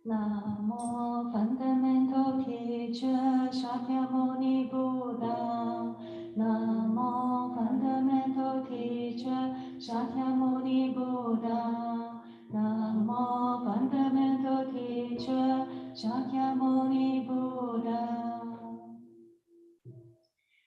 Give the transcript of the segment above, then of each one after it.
Namo Fundamental Teacher Shakyamuni Buddha. Namo fundamental teacher Shakyamuni Buddha. Namo fundamental teacher Shakyamuni Buddha.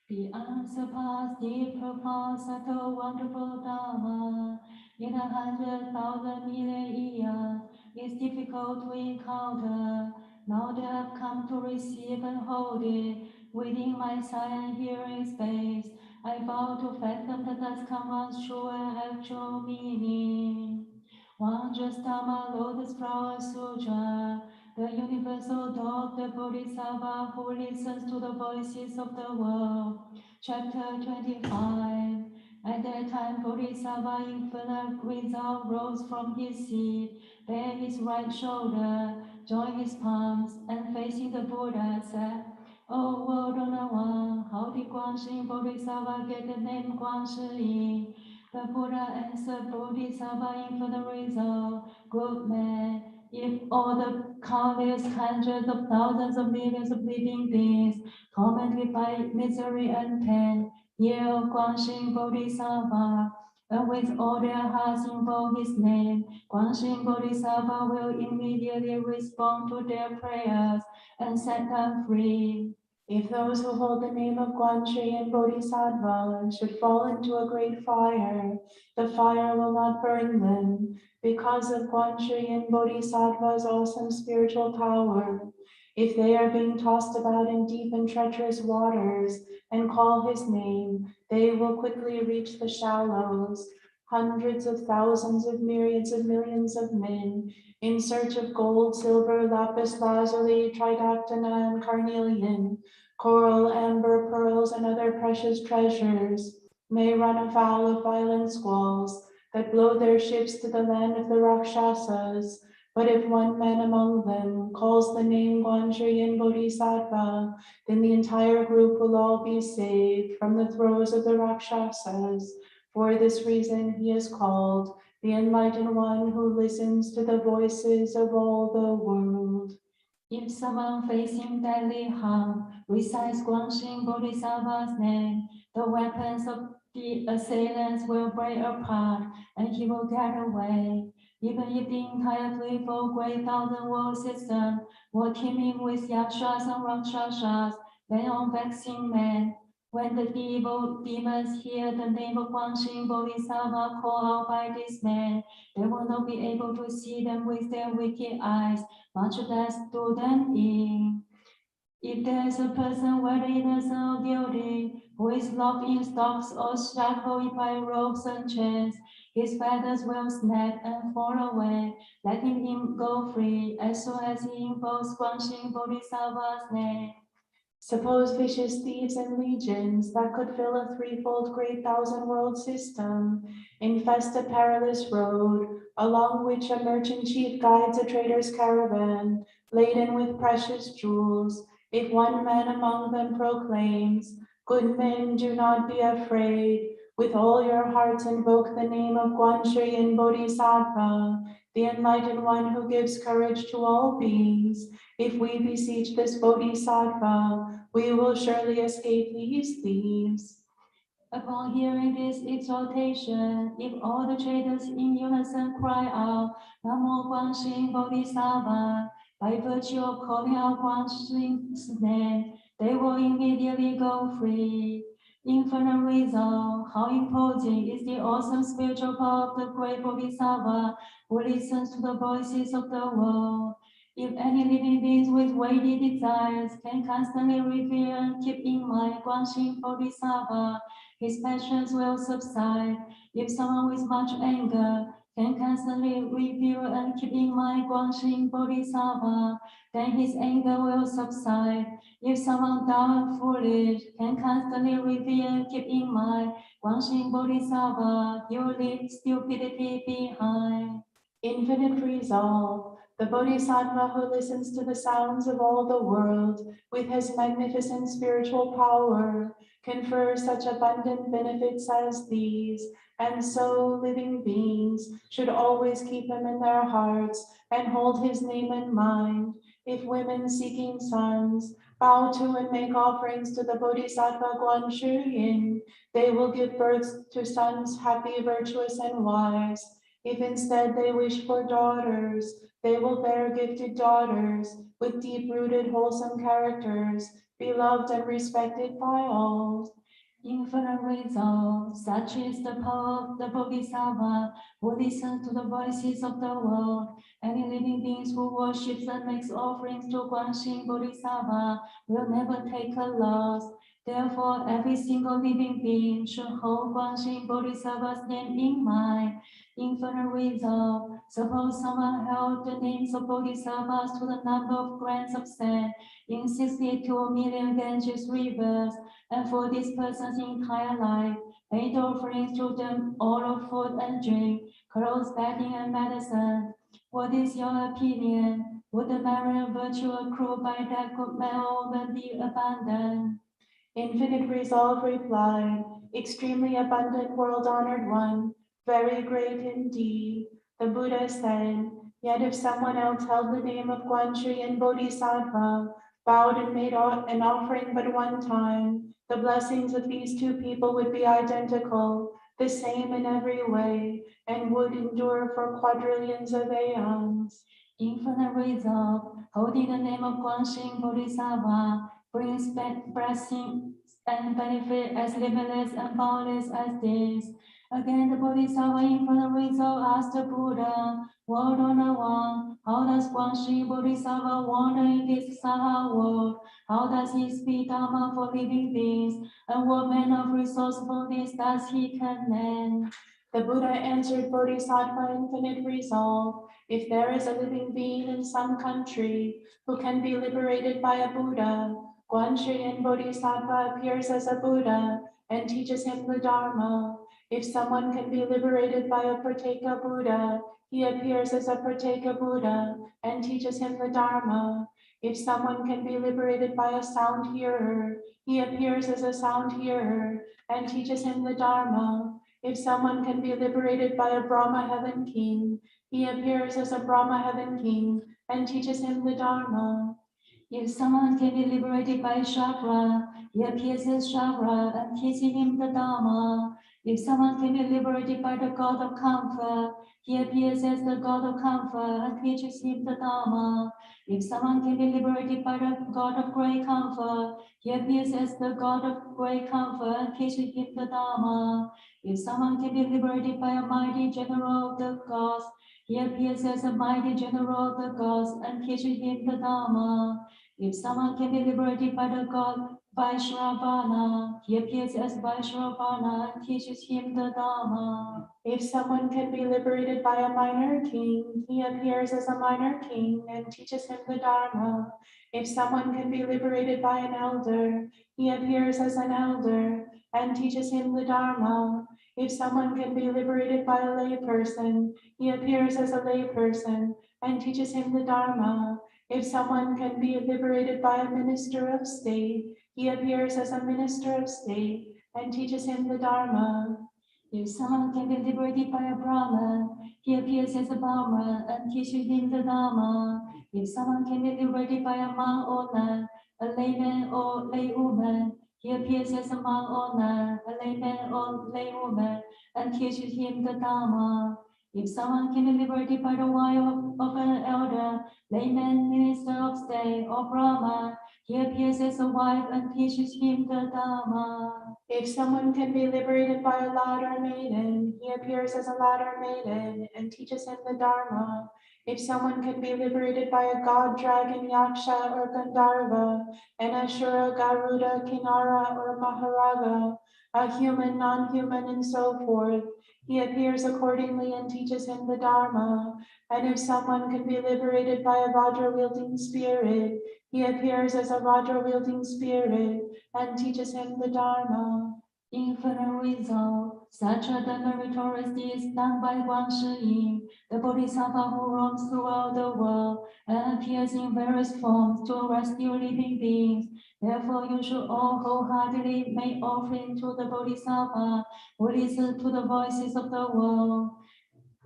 The unsurpassed, deep, profound, subtle, wonderful Dharma in 100,000 million years is difficult to encounter. Now that I've come to receive and hold it within my sight and hearing space, I vow to fathom that has come one's true and actual meaning. Wondrous Dharma, Lotus Flower Sutra, the universal door of the Bodhisattva who listens to the voices of the world. Chapter 25. At that time, Bodhisattva infinite resolve rose from his seat, bared his right shoulder, joined his palms, and facing the Buddha said, "O world owner one, how did Guanxin Bodhisattva get the name Guanxin?" The Buddha answered, "Bodhisattva infinite resolve, good man, if all the countless hundreds of thousands of millions of living beings tormented by misery and pain hear of Guanxin Bodhisattva, and with all their hearts invoke his name, Guanxin Bodhisattva will immediately respond to their prayers and set them free." If those who hold the name of Guanxin Bodhisattva should fall into a great fire, the fire will not burn them because of Guanxin Bodhisattva's awesome spiritual power. If they are being tossed about in deep and treacherous waters and call his name, they will quickly reach the shallows. Hundreds of thousands of myriads of millions of men in search of gold, silver, lapis lazuli, tridactyna, and carnelian, coral, amber, pearls, and other precious treasures, may run afoul of violent squalls that blow their ships to the land of the Rakshasas. But if one man among them calls the name Guanxin Bodhisattva, then the entire group will all be saved from the throes of the Rakshasas. For this reason he is called the Enlightened One who listens to the voices of all the world. If someone facing deadly harm recites Guanxin Bodhisattva's name, the weapons of the assailants will break apart and he will get away. Even if the entire threefold great thousand world system were teeming with yakshas and rakshasas, then on vexing men, when the evil demons hear the name of Guanxin Bodhisattva called out by this man, they will not be able to see them with their wicked eyes, much less do them in. If there is a person, whether innocent or guilty, who is locked in stocks or shackled by ropes and chains, his feathers will snap and fall away, letting him go free as soon as he invokes Guanxin Bodhisattva's name. Suppose vicious thieves and legions that could fill a threefold great thousand world system infest a perilous road along which a merchant chief guides a trader's caravan laden with precious jewels. If one man among them proclaims, "Good men, do not be afraid. With all your hearts invoke the name of Guanxin Bodhisattva, the Enlightened One who gives courage to all beings. If we beseech this Bodhisattva, we will surely escape these thieves." Upon hearing this exhortation, if all the traders in unison cry out, "Namo Guanxin Bodhisattva," by virtue of calling out Guanxin's name, they will immediately go free. Infinite resolve, how imposing is the awesome spiritual power of the great Bodhisattva who listens to the voices of the world. If any living beings with weighty desires can constantly revere and keep in mind Guanxin Bodhisattva, his passions will subside. If someone with much anger can constantly revere and keep in mind Guanxin Bodhisattva, then his anger will subside. If someone dull and foolish can constantly revere and keep in mind Guanxin Bodhisattva, he will leave stupidity behind. Infinite resolve, the Bodhisattva who listens to the sounds of all the world with his magnificent spiritual power, confers such abundant benefits as these, and so living beings should always keep him in their hearts and hold his name in mind. If women seeking sons bow to and make offerings to the Bodhisattva Guan Shu Yin. They will give birth to sons, happy, virtuous, and wise. If instead they wish for daughters, they will bear gifted daughters with deep-rooted, wholesome characters, beloved and respected by all. Infinite result, such is the power of the Bodhisattva who listens to the voices of the world. Any living beings who worships and makes offerings to Guanxin Bodhisattva will never take a loss. Therefore, every single living being should hold Guanxin Bodhisattva's name in mind. Infinite result, suppose someone held the names of Bodhisattvas to the number of grains of sand in 62 million Ganges rivers, and for this person's entire life, made offerings to them all of food and drink, clothes, bedding, and medicine. What is your opinion? Would the merit and virtue accrued by that good man or woman be abundant? Infinite Resolve replied, extremely abundant, world-honored one, very great indeed. The Buddha said, yet if someone else held the name of Guan Shu Yin Bodhisattva, bowed and made an offering but one time, the blessings of these two people would be identical, the same in every way, and would endure for quadrillions of aeons. Infinite resolve, holding the name of Guanxin Bodhisattva, brings blessings and benefit as limitless and boundless as this. Again, the Bodhisattva Infinite resolve asked the Buddha, World Owner One, how does Guanxin Bodhisattva wander in this Saha world? How does he speak Dharma for living beings? And what manner of resourcefulness does he command? The Buddha answered Bodhisattva Infinite Resolve, if there is a living being in some country who can be liberated by a Buddha, Guan Shu Yin Bodhisattva appears as a Buddha and teaches him the Dharma. If someone can be liberated by a Pratyeka Buddha, he appears as a Pratyeka Buddha and teaches him the Dharma. If someone can be liberated by a sound hearer, he appears as a sound hearer and teaches him the Dharma. If someone can be liberated by a Brahma Heaven King, he appears as a Brahma Heaven King and teaches him the Dharma. If someone can be liberated by Shakra, he appears as Shakra and teaches him the Dharma. If someone can be liberated by the God of Comfort, he appears as the God of Comfort and teaches him the Dharma. If someone can be liberated by the God of Great Comfort, he appears as the God of Great Comfort and teaches him the Dharma. If someone can be liberated by a mighty general of the gods, he appears as a mighty general of the gods and teaches him the Dharma. If someone can be liberated by the god Vaishravana, he appears as Vaishravana and teaches him the Dharma. If someone can be liberated by a minor king, he appears as a minor king and teaches him the Dharma. If someone can be liberated by an elder, he appears as an elder and teaches him the Dharma. If someone can be liberated by a lay person, he appears as a lay person and teaches him the Dharma. If someone can be liberated by a minister of state, he appears as a minister of state and teaches him the Dharma. If someone can be liberated by a Brahman, he appears as a Brahman and teaches him the Dharma. If someone can be liberated by a monk or nun, a layman or laywoman, he appears as a monk or nun, a layman or laywoman, and teaches him the Dharma. If someone can be liberated by the wife of an elder, layman, minister of state, or Brahman, he appears as a wife and teaches him the Dharma. If someone can be liberated by a lad or maiden, he appears as a lad or maiden and teaches him the Dharma. If someone can be liberated by a god, dragon, yaksha, or gandharva, an ashura, garuda, kinara, or maharaga, a human, non-human, and so forth, he appears accordingly and teaches him the Dharma. And if someone can be liberated by a Vajra-wielding spirit, he appears as a Vajra-wielding spirit and teaches him the Dharma. Infinite result, such are the meritorious deeds done by Guan Shi Yin, the Bodhisattva who roams throughout the world and appears in various forms to rescue living beings. Therefore, you should all wholeheartedly make offering to the Bodhisattva who listen to the voices of the world.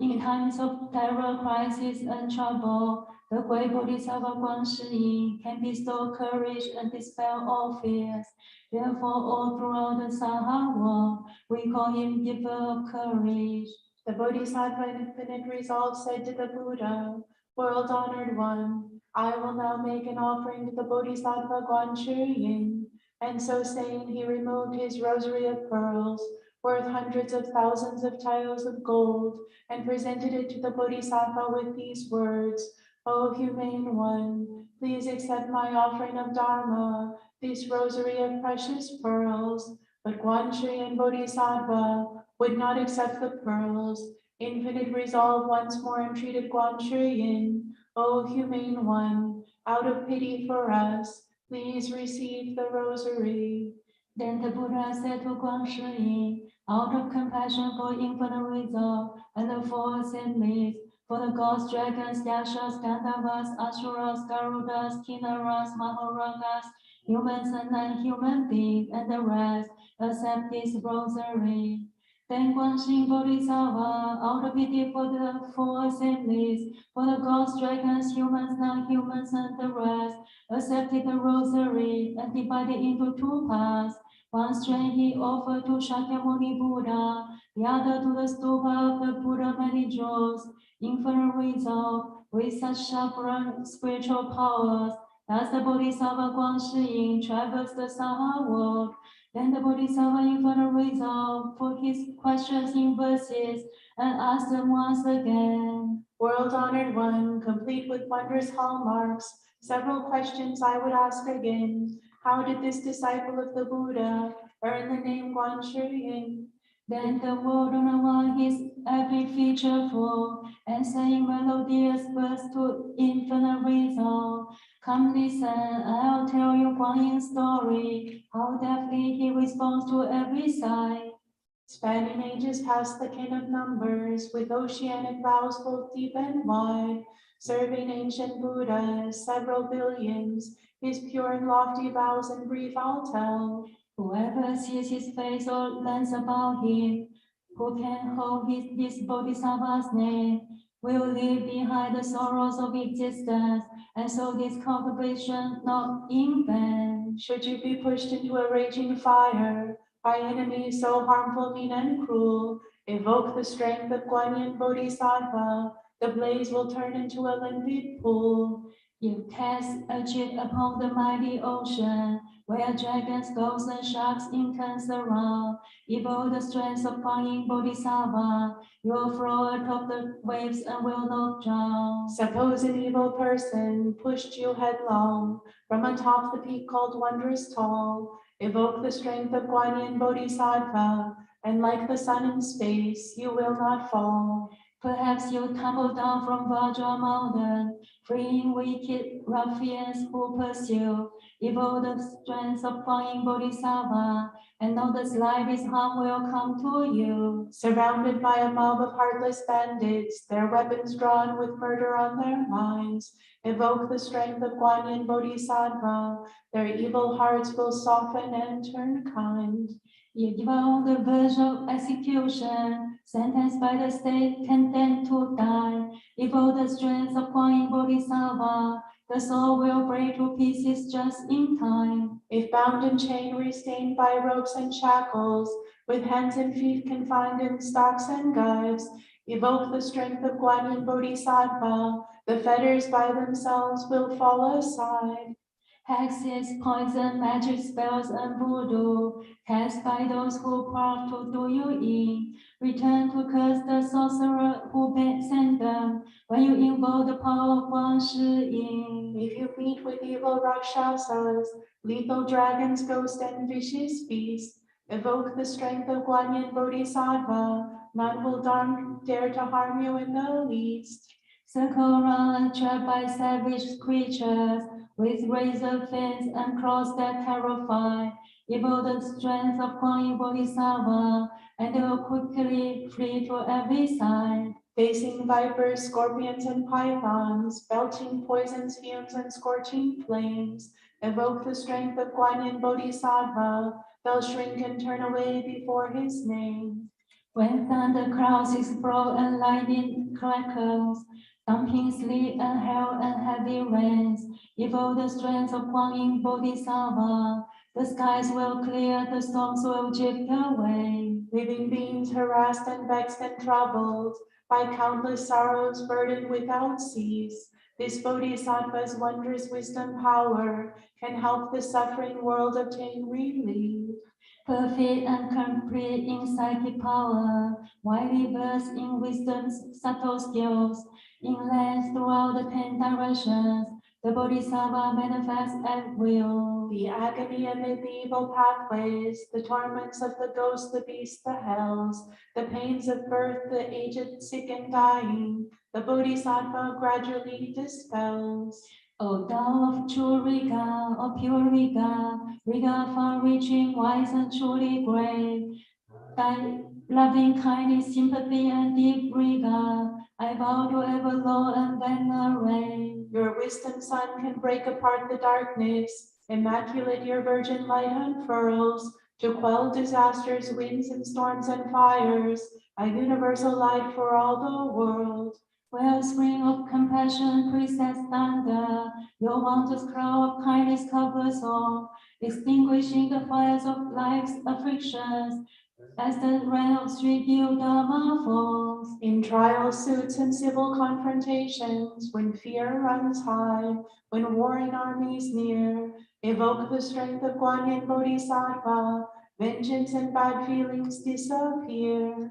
In times of terror, crisis, and trouble, The great Bodhisattva Guanshi can bestow courage and dispel all fears. Therefore, all throughout the Saha world, we call him giver of courage. The Bodhisattva in infinite resolve said to the Buddha, World honored one, I will now make an offering to the Bodhisattva Guanshi. And so saying, he removed his rosary of pearls, worth hundreds of thousands of tiles of gold, and presented it to the Bodhisattva with these words, O humane one, please accept my offering of Dharma, this rosary of precious pearls. But Guanshi and Bodhisattva would not accept the pearls. Infinite resolve once more entreated Guanshi, O humane one, out of pity for us, please receive the rosary. Then the Buddha said to Guanshi, out of compassion for infinite resolve and the four assemblies, for the gods, dragons, yakshas, gandharvas, asuras, garudas, kinnaras, mahoragas, humans and non-human beings, and the rest, accept this rosary. Then Guanxing Bodhisattva, out of pity for the four assemblies, for the gods, dragons, humans, non-humans, and the rest, accepted the rosary and divided into two parts. One strain he offered to Shakyamuni Buddha, the other to the stupa of the Buddha many jewels, infinite resolve, with such sharp spiritual powers. Thus the Bodhisattva Guanxing traversed the Saha world. Then the Bodhisattva infinite resolve put his questions in verses and asked them once again. World honored one, complete with wondrous hallmarks, several questions I would ask again. How did this disciple of the Buddha earn the name Guanshi? Then the world honored one, his every feature full, and saying melodious words to infinite resolve. Come listen, I'll tell you Guanyin's story, how deftly he responds to every sigh. Spanning ages past the kin of numbers, with oceanic vows both deep and wide, serving ancient Buddhas, several billions, his pure and lofty vows in brief I'll tell. Whoever sees his face or learns about him, who can hold this Bodhisattva's name, will leave behind the sorrows of existence, and so this cultivation not in vain. Should you be pushed into a raging fire by enemies so harmful, mean, and cruel, evoke the strength of Guanyin Bodhisattva, the blaze will turn into a limpid pool. You cast a jet upon the mighty ocean, where dragons, ghosts, and sharks intense around. Evoke the strength of Guanyin Bodhisattva, you will float atop the waves and will not drown. Suppose an evil person pushed you headlong from atop the peak called Wondrous Tall. Evoke the strength of Guanyin Bodhisattva, and like the sun in space, you will not fall. Perhaps you tumble down from Vajra mountain, freeing wicked ruffians who pursue. Evoke the strength of Guanyin Bodhisattva, and know that life is harm will come to you. Surrounded by a mob of heartless bandits, their weapons drawn with murder on their minds, evoke the strength of Guanyin Bodhisattva, their evil hearts will soften and turn kind. If you are on the verge of execution, sentenced by the state, condemned to die, evoke the strength of Guanyin Bodhisattva, the soul will break to pieces just in time. If bound and chained, restrained by ropes and shackles, with hands and feet confined in stocks and gyves, evoke the strength of Guanyin Bodhisattva, the fetters by themselves will fall aside. Hexes, poison, magic spells, and voodoo, cast by those who plot to do you in, return to curse the sorcerer who sent them, when you invoke the power of Guanshi. If you meet with evil Rakshasas, lethal dragons, ghosts, and vicious beasts, evoke the strength of Guanyin Bodhisattva, none will dare to harm you in the least. Circle around and trapped by savage creatures, with razor fins and claws that terrify. Evoke the strength of Guanyin Bodhisattva, and they will quickly flee to every side. Facing vipers, scorpions, and pythons, belching poisons, fumes, and scorching flames, evoke the strength of Guanyin Bodhisattva, they'll shrink and turn away before his name. When thunder clouds explode and lightning crackles, dumping sleep and hell and heavy rains. Evoke the strength of Guanyin Bodhisattva. The skies will clear, the storms will drift away. Living beings harassed and vexed and troubled by countless sorrows, burdened without cease. This Bodhisattva's wondrous wisdom power can help the suffering world obtain relief. Perfect and complete in psychic power, widely versed in wisdom's subtle skills, in length throughout the 10 directions, the Bodhisattva manifests at will. The agony amid the evil pathways, the torments of the ghost, the beast, the hells, the pains of birth, the aged, sick, and dying, the Bodhisattva gradually dispels. O thou of true regard, of pure regard, regard far-reaching, wise and truly great, thy loving kindness, sympathy, and deep regard, I vow to ever laud and venerate. Your wisdom sun can break apart the darkness, immaculate your virgin light unfurls, to quell disasters, winds and storms and fires, a universal light for all the world. Wellspring of compassion, princess thunder, your wondrous cloud of kindness covers all, extinguishing the fires of life's afflictions. As the rain of sweet dew, Dharma falls. In trial suits and civil confrontations, when fear runs high, when warring armies near, evoke the strength of Guanyin Bodhisattva, vengeance and bad feelings disappear.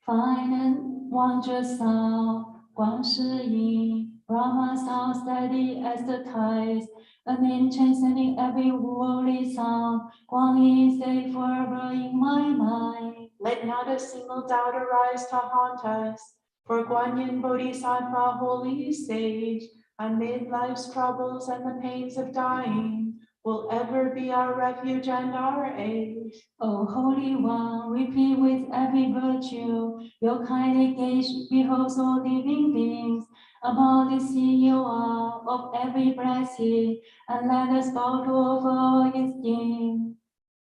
Fine and wondrous sound, Guang Shi Yin, Brahma sound steady as the tides, a name transcending every worldly sound, Guang Yin stay forever in my mind. Let not a single doubt arise to haunt us, for Guanyin Bodhisattva, holy sage, amid life's troubles and the pains of dying, will ever be our refuge and our aid. O Holy One, repeat with every virtue, your kindly gaze beholds all living beings. Among the sea you are of every blessing, and let us bow to offer our esteem.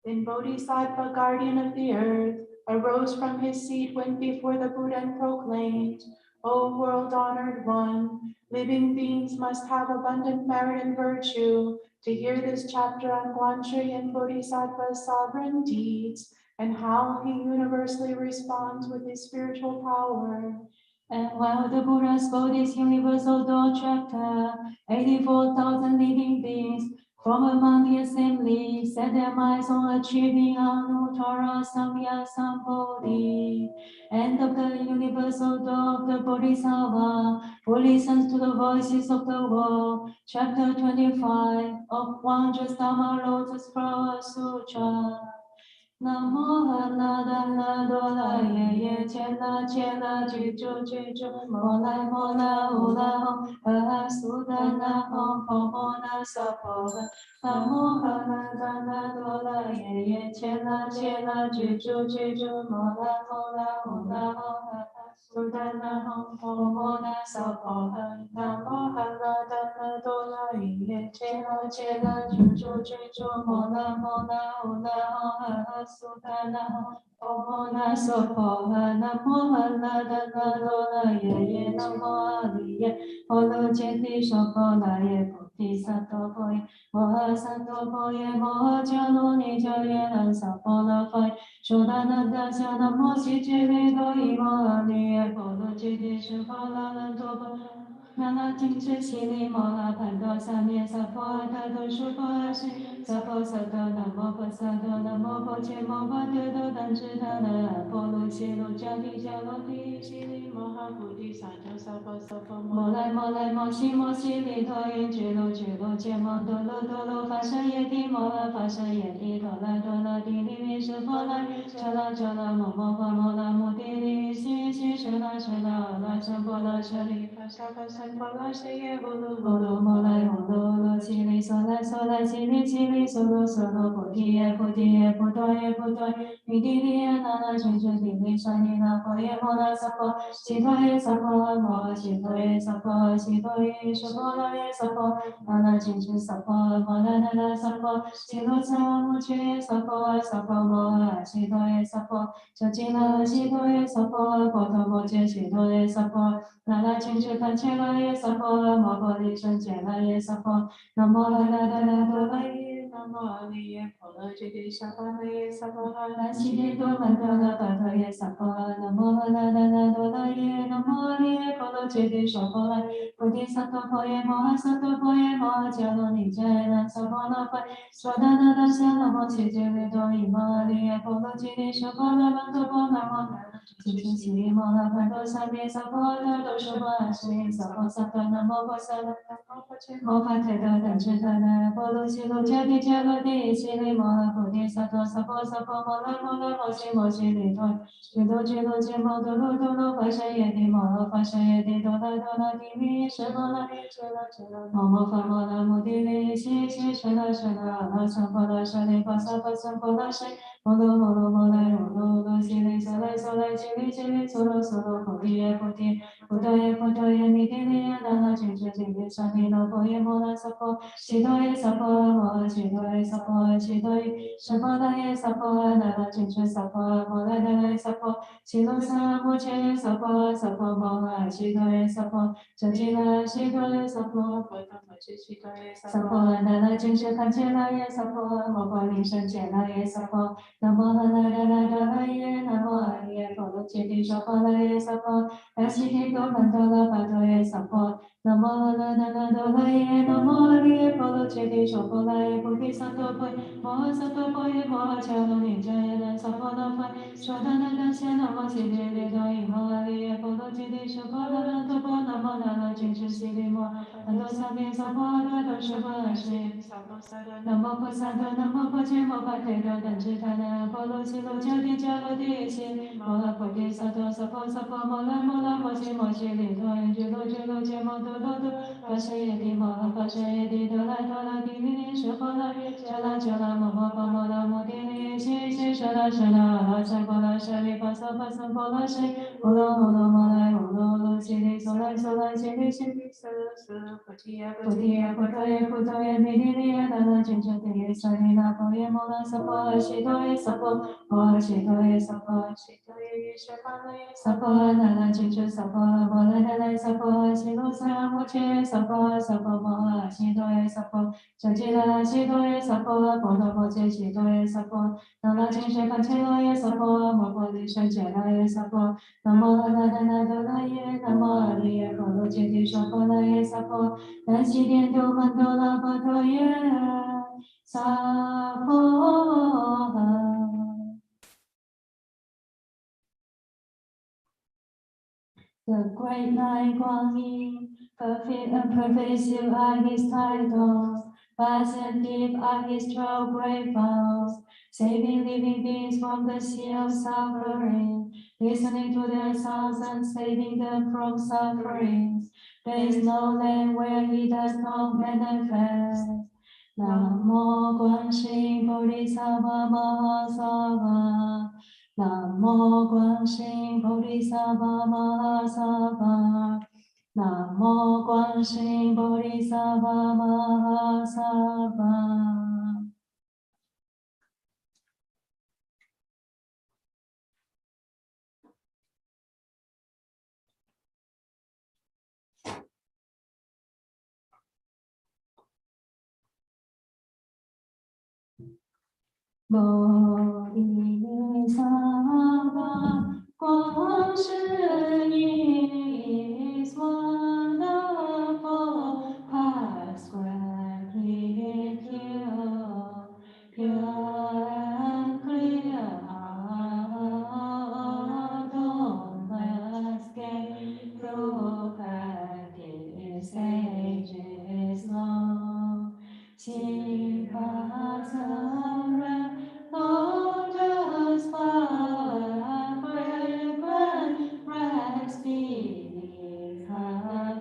Then Bodhisattva, guardian of the earth, arose from his seat, went before the Buddha and proclaimed, O world-honored one, living beings must have abundant merit and virtue to hear this chapter on Guanyin Bodhisattva's sovereign deeds and how he universally responds with his spiritual power. And while the Buddha spoke this universal Law chapter, 84,000 living beings from among the assembly set their minds on achieving Anuttara Samyak Sambodhi, and of the universal door of the Bodhisattva, who listens to the voices of the world. Chapter 25 of Wondrous Dharma Lotus Flower Sutra. Namo Hanadana Dola Ye Chela Chela Juju Juju Mola Mola Ola Hom Sudana Hom Pomona Sapoha. Namo Hanadana Dola Ye Chela Chela Juju Juju Mola Mola Ola Hom Sudana Hom Pomona Sapoha. Namo Hanadana Dola Ye Chela Chela Juju Juju Mola Mola Ola Hom Sudana Pomona Sapoha. Namo Hanadana Dola Ye Namo Aliye Olo Cheti Shokola Ye Bodhisattva Boy Moha Sato Boy Moha Jano Nijo Ye Sapola Boy Shodananda Namo Sichiri Doi Moha Liye Olo Cheti Shokola Lantobo 那那金翅悉尼摩拉盘多萨面萨婆他多苏婆阿悉萨婆萨多南摩婆萨多南摩婆切摩婆特多丹智他那婆卢切卢迦提迦罗提悉尼摩哈菩提萨埵萨婆萨婆摩来摩来摩西摩悉利陀云俱卢俱卢羯摩多罗多罗法身耶帝摩拉法身耶帝陀拉陀拉帝利维舍婆拉遮拉遮拉摩摩婆摩拉摩帝利悉悉舍拉舍拉阿拉遮婆拉舍利法萨法萨成佛了，谁也不噜摩罗摩来摩罗罗悉利娑来娑来悉利悉利娑罗娑罗菩提耶菩提耶菩提耶菩提弥帝利耶那那群群地利沙尼那婆耶摩那萨婆悉陀耶萨婆摩悉陀耶萨婆悉陀耶娑婆那耶萨婆那那群群萨婆摩那那那萨婆悉罗萨摩切耶萨婆萨婆摩悉陀耶萨婆遮吉那悉陀耶萨婆波陀摩揭悉陀耶萨婆那那群群梵切那耶萨婆摩婆利胜解那耶萨婆南无那那那那多那耶南无阿弥耶婆罗揭谛沙巴那耶萨婆诃。南悉地多曼多那巴陀耶萨婆南无那那那多那耶南无阿弥耶婆罗揭谛娑婆那菩提萨埵婆耶摩诃萨埵婆耶摩诃迦罗尼迦耶那萨婆那婆娑那那那萨那摩悉揭利多伊摩阿弥耶婆罗揭谛娑婆那曼多婆那摩亲亲悉利摩诃曼多萨弥萨婆那多娑婆阿悉萨婆萨埵那摩婆萨那摩诃提多等持他那婆罗悉罗迦帝迦罗帝悉利摩诃菩提萨埵萨婆萨婆摩那摩那摩悉摩悉利多居多居多居摩多罗多罗发生耶帝摩诃发生耶帝多那多那帝弥舍罗那摩摩发摩那摩帝利悉悉舍那舍那阿那僧婆那舍利巴萨巴僧婆那舍摩罗摩罗摩那摩罗罗悉利娑来娑来悉利悉利娑罗娑罗菩提耶菩提菩提耶菩提耶弥帝利耶那那群群地利沙尼那婆耶摩那萨婆悉陀耶萨婆摩悉陀耶萨婆悉陀耶舍婆那耶萨婆那那群群萨婆摩那那耶萨婆悉罗萨摩切耶萨婆萨婆摩诃悉陀耶萨婆遮吉那悉陀耶萨婆佛陀摩揭悉陀耶萨萨婆婆那那群群梵切那耶萨婆摩婆利胜解那耶萨婆南无那那那那那耶南无阿弥耶婆罗揭谛娑婆那耶萨婆南悉地多曼多那巴陀耶萨婆南无那那那多那耶南无阿弥耶婆罗揭谛娑婆那耶菩提萨埵婆摩诃萨埵婆耶摩诃迦罗尼迦耶那萨婆那婆娑那那那迦那摩悉地利多伊摩阿弥耶婆罗揭谛娑婆那那多婆南无那那群群悉利摩那多萨弥萨婆那多娑婆阿悉萨婆萨多南无菩萨多，南无婆伽摩诃提多，等持他那婆罗悉罗迦帝迦罗帝悉摩诃菩提萨埵萨婆萨婆摩那摩那摩悉摩悉利多耶居罗居罗揭摩多罗多发生耶帝摩诃发生耶帝多拉多拉帝利利舍婆那遮那遮那摩诃婆摩那摩帝利悉悉舍那舍那阿那僧婆那舍利巴萨巴僧婆那舍摩罗摩罗摩来摩罗罗悉利娑来娑来悉利悉利娑罗娑罗菩提耶菩提耶菩提耶菩提耶弥帝利耶那那群群地耶萨利那婆耶摩那萨婆悉陀耶萨婆摩悉陀耶萨婆悉陀耶耶舍巴那耶萨婆那那群群萨婆摩那那那萨婆悉罗萨摩切萨婆萨婆摩悉陀耶萨婆遮吉那悉陀耶萨婆波罗摩揭悉陀耶萨婆那那群群梵切那耶萨婆摩婆利胜解那耶萨婆南无那那那多那耶南无阿弥耶婆罗揭谛娑婆那耶萨婆南悉殿多曼多那巴陀耶萨婆诃。The great Nine Guang Yin, perfect and pervasive are his titles, vast and deep are his 12 great vows, saving living beings from the sea of suffering, listening to their sounds and saving them from sufferings. There is no land where he does not manifest. Namo观世音菩提萨婆摩诃萨婆。南无观世音菩提萨婆摩诃萨婆。南无观世音菩提萨婆摩诃萨婆。摩尼萨婆观世音 is wonderful, Passcode pure and clear, don't escape through practice ages long. 心法自然 lotus flower, fragrant rest beneath her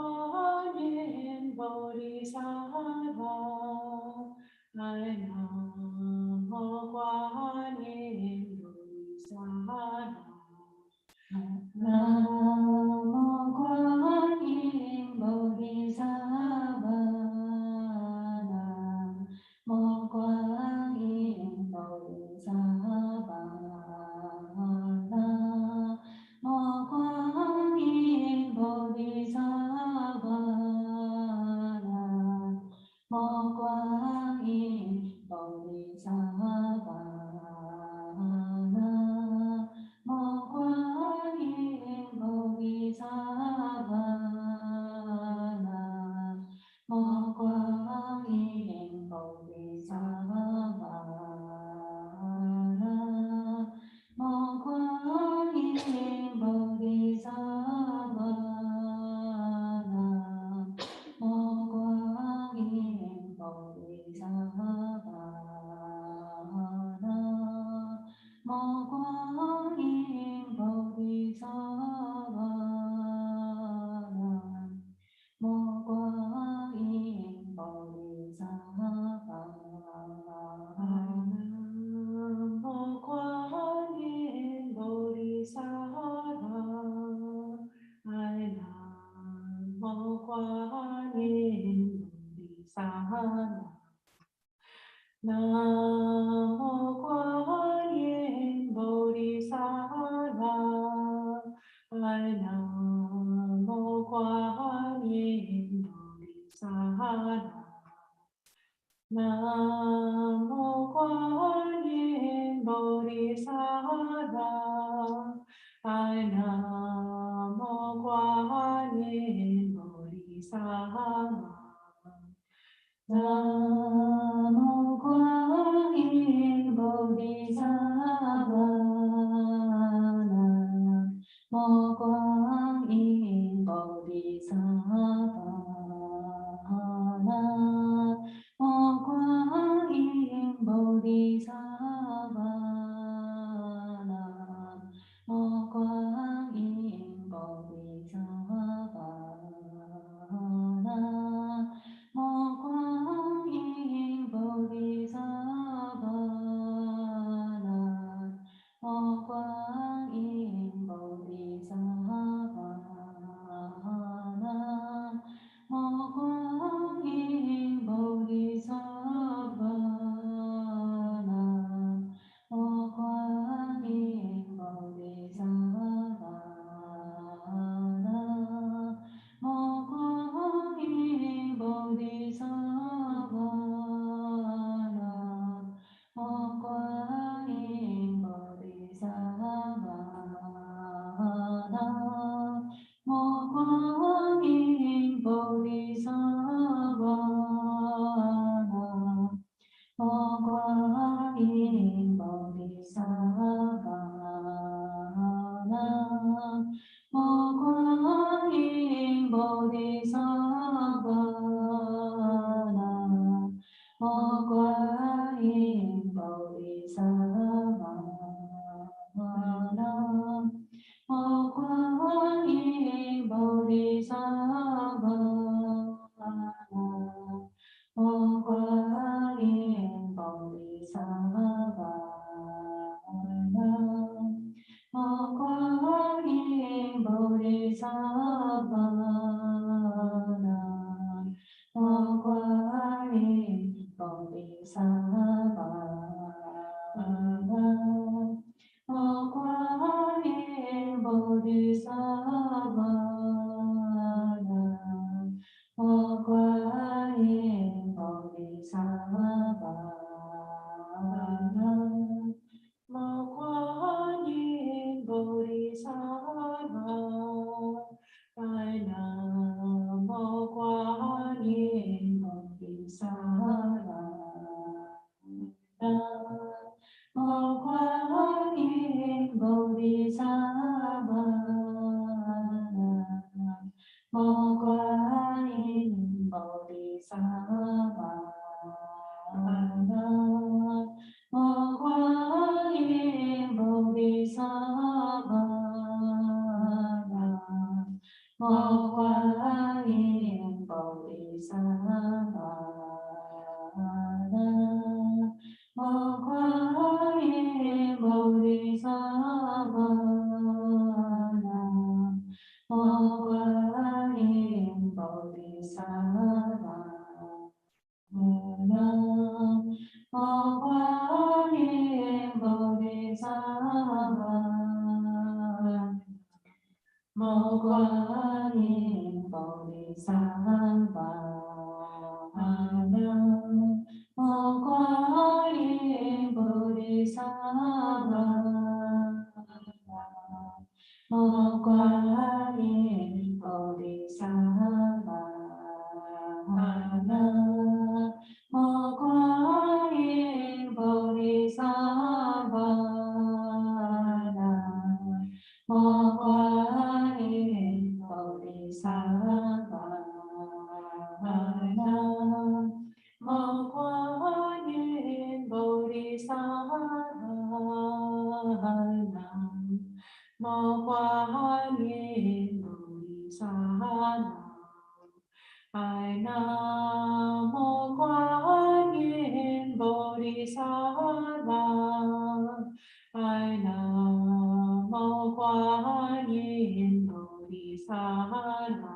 Bodhisattva. Namo Quan Yin Bodhisattva. Namo Quan Yin Bodhisattva. Namo Quan Yin Bodhisattva. Namo Quan Yin Bodhisattva. Namo Quan Yin Bodhisattva. Namo Quan Yin Bodhisattva. Namo Quan Yin Bodhisattva. Namo Quan Yin Bodhisattva. Mô Quang Yin Bodhisattva. Mô Quang Yin Bodhisattva. Mô Quang Yin Bodhisattva. Mô Quang Yin Bodhisattva. Mô Quang Yin Bodhisattva. Mô Quang Yin Bodhisattva. Mô Quang Yin Bodhisattva. Mô Quang Yin Bodhisattva. Mô Quang Yin Bodhisattva. Mô Quang Yin Bodhisattva. Mô Quang Yin Bodhisattva. Mô Quang Yin Bodhisattva. Mô Quang Yin Bodhisattva. Mô Quang Yin Bodhisattva. Mô Quang Yin Bodhisattva. Mô Quang Yin Bodhisattva. Mô Quang Yin Bodhisattva. Namo Quan Yin Bodhisattva. Namo Quan Yin Bodhisattva. Namo Quan Yin Bodhisattva. Namo Quan Yin Bodhisattva. Mô Quang Yin Bodhisattva. Mô Quang Yin Bodhisattva. Mô Quang Yin Bodhisattva. Mô Quang Yin Bodhisattva. Mô Quang Yin Bodhisattva. Mô Quang Yin Bodhisattva. Mô Quang Yin Bodhisattva. Mô Quang Yin Bodhisattva. Mô Quang Yin Bodhisattva. Mô Quang Yin Bodhisattva. Mô Quang Yin Bodhisattva. Namo Quan Yin Bodhisattva. Namo Quan Yin Bodhisattva.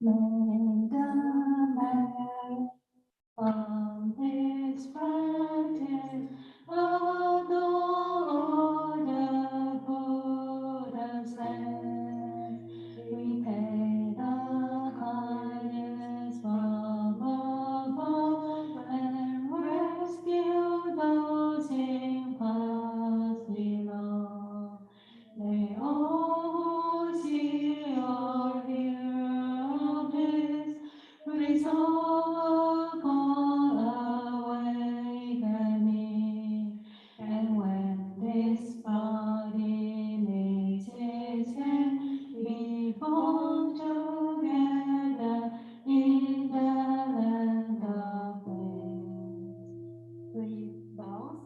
May the man from this practice adore the Buddha's land. We pay the kindness from above and rescue those in past below. May all who see or hear of this resolve upon awakening, and when this body makes its end, be born together in the land of bliss. 3 bows.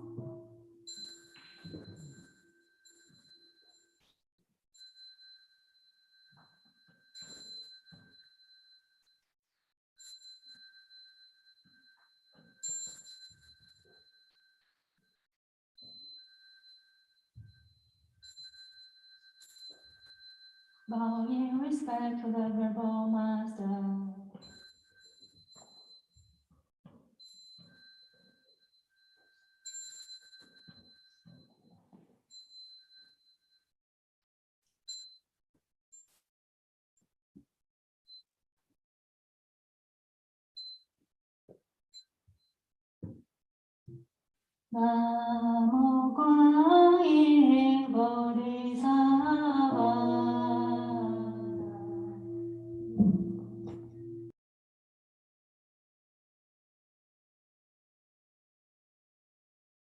Bow in respect to the verbal master. Namo